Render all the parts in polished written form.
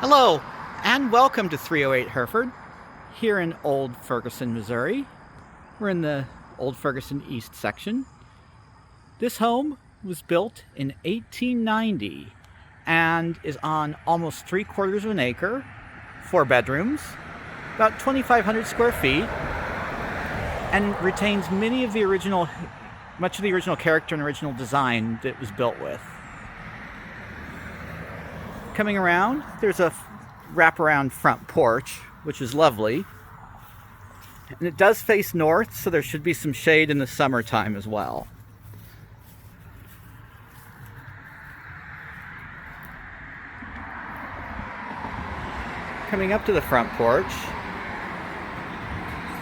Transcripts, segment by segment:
Hello, and welcome to 308 Hereford, here in Old Ferguson, Missouri. We're in the Old Ferguson East section. This home was built in 1890 and is on almost 3/4 of an acre, 4 bedrooms, about 2,500 square feet, and retains much of the original character and original design that it was built with. Coming around, there's a wraparound front porch, which is lovely. And it does face north, so there should be some shade in the summertime as well. Coming up to the front porch,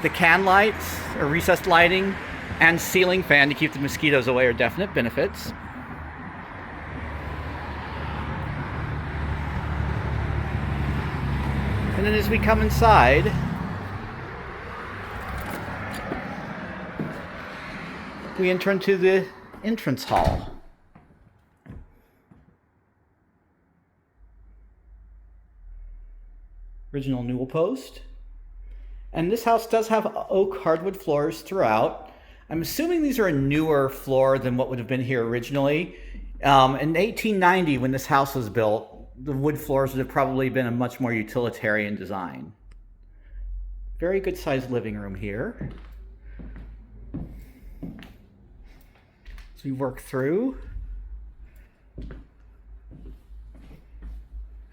the can lights, or recessed lighting, and ceiling fan to keep the mosquitoes away are definite benefits. And then as we come inside, we enter into the entrance hall. Original newel post. And this house does have oak hardwood floors throughout. I'm assuming these are a newer floor than what would have been here originally. In 1890, when this house was built, the wood floors would have probably been a much more utilitarian design. Very good sized living room here. As we work through,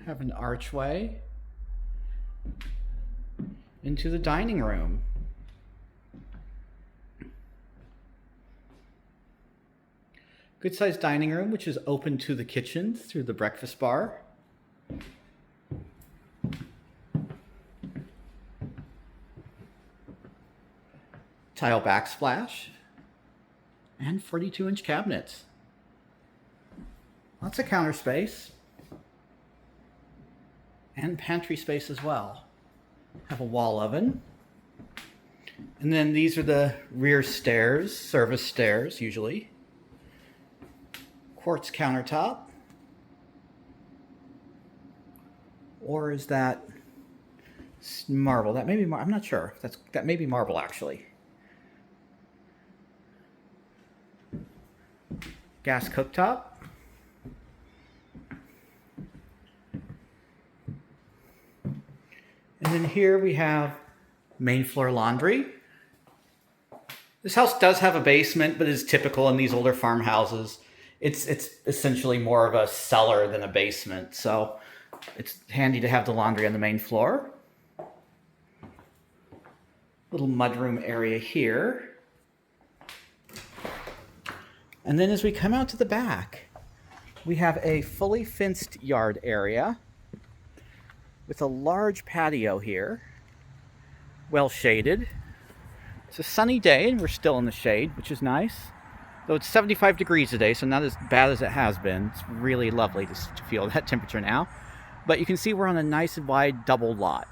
have an archway into the dining room. Good sized dining room, which is open to the kitchen through the breakfast bar. Tile backsplash and 42-inch cabinets. Lots of counter space and pantry space as well. Have a wall oven. And then these are the rear stairs, service stairs usually. Quartz countertop. Or is that marble? That may be I'm not sure. That may be marble actually. Gas cooktop. And then here we have main floor laundry. This house does have a basement, but is typical in these older farmhouses. It's essentially more of a cellar than a basement, so it's handy to have the laundry on the main floor. Little mudroom area here. And then as we come out to the back, we have a fully fenced yard area with a large patio here, well shaded. It's a sunny day and we're still in the shade, which is nice. Though it's 75 degrees today, so not as bad as it has been. It's really lovely to feel that temperature now. But you can see we're on a nice wide double lot.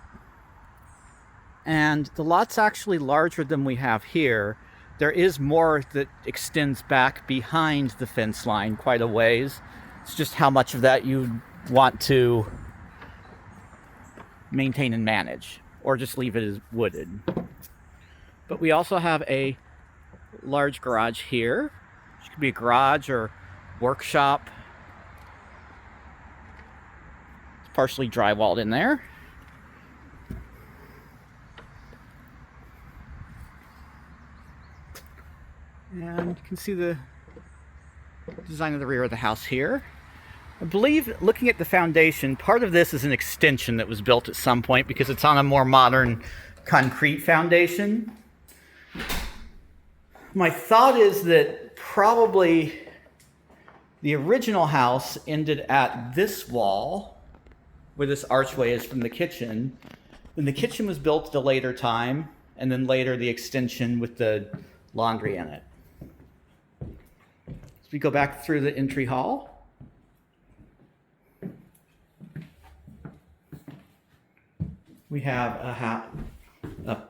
And the lot's actually larger than we have here. There is more that extends back behind the fence line quite a ways. It's just how much of that you want to maintain and manage, or just leave it as wooded. But we also have a large garage here, which could be a garage or workshop. It's partially drywalled in there. And you can see the design of the rear of the house here. I believe, looking at the foundation, part of this is an extension that was built at some point because it's on a more modern concrete foundation. My thought is that probably the original house ended at this wall, where this archway is from the kitchen. Then the kitchen was built at a later time, and then later the extension with the laundry in it. So we go back through the entry hall. We have a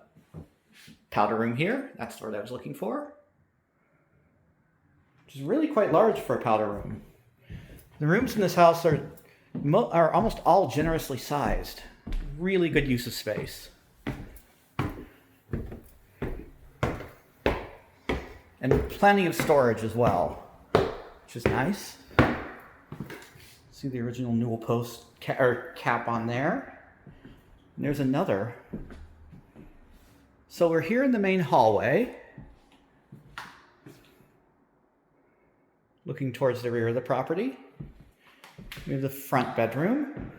powder room here. That's the word I was looking for. Which is really quite large for a powder room. The rooms in this house are are almost all generously sized. Really good use of space. And plenty of storage as well, which is nice. See the original newel post cap on there. And there's another. So we're here in the main hallway, looking towards the rear of the property. We have the front bedroom.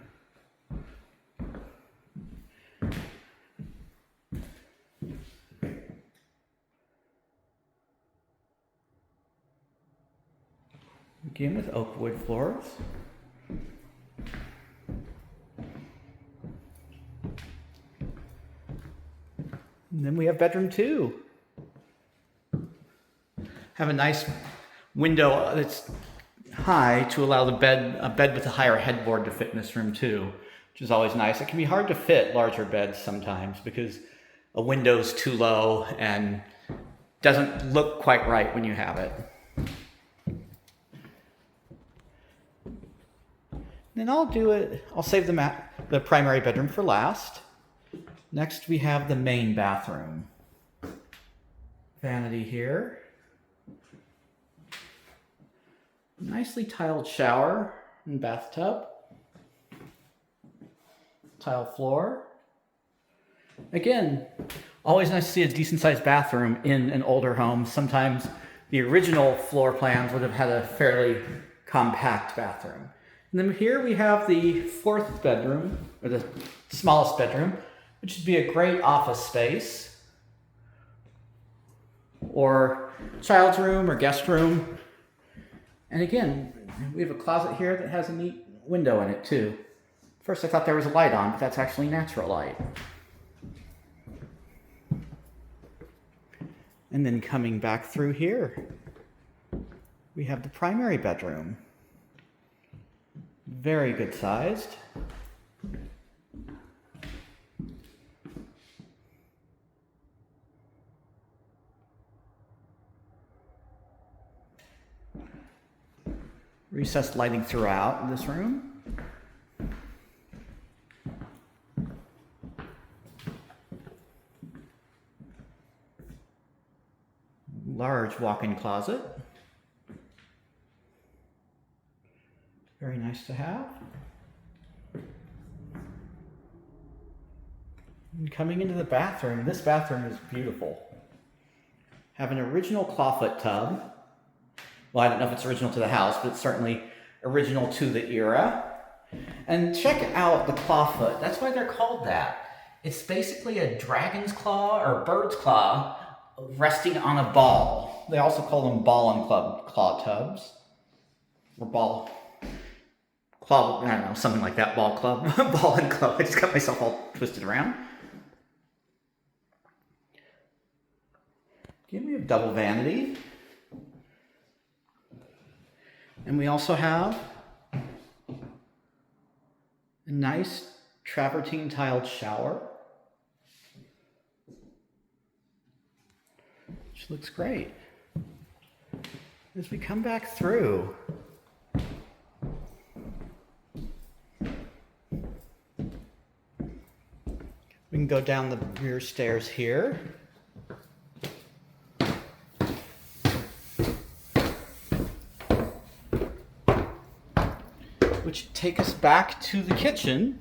Again with oak wood floors. And then we have bedroom 2. Have a nice window that's high to allow a bed with a higher headboard to fit in this room too, which is always nice. It can be hard to fit larger beds sometimes because a window's too low and doesn't look quite right when you have it. Then I'll save the primary bedroom for last. Next we have the main bathroom. Vanity here. Nicely tiled shower and bathtub. Tile floor. Again, always nice to see a decent sized bathroom in an older home. Sometimes the original floor plans would have had a fairly compact bathroom. And then here we have the 4th bedroom, or the smallest bedroom, which would be a great office space, or child's room or guest room. And again, we have a closet here that has a neat window in it too. First I thought there was a light on, but that's actually natural light. And then coming back through here, we have the primary bedroom. Very good sized. Recessed lighting throughout this room. Large walk-in closet. Very nice to have. And coming into the bathroom, this bathroom is beautiful. Have an original clawfoot tub. Well, I don't know if it's original to the house, but it's certainly original to the era. And check out the clawfoot. That's why they're called that. It's basically a dragon's claw or bird's claw resting on a ball. They also call them ball and claw tubs. Or claw, I don't know, something like that, ball club. Ball and club. I just got myself all twisted around. Again, we have double vanity. And we also have a nice travertine tiled shower, which looks great. As we come back through, we can go down the rear stairs here. Which take us back to the kitchen.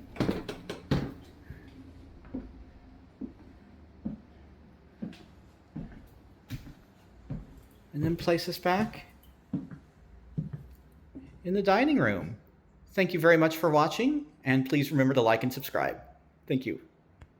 And then place us back in the dining room. Thank you very much for watching, and please remember to like and subscribe. Thank you.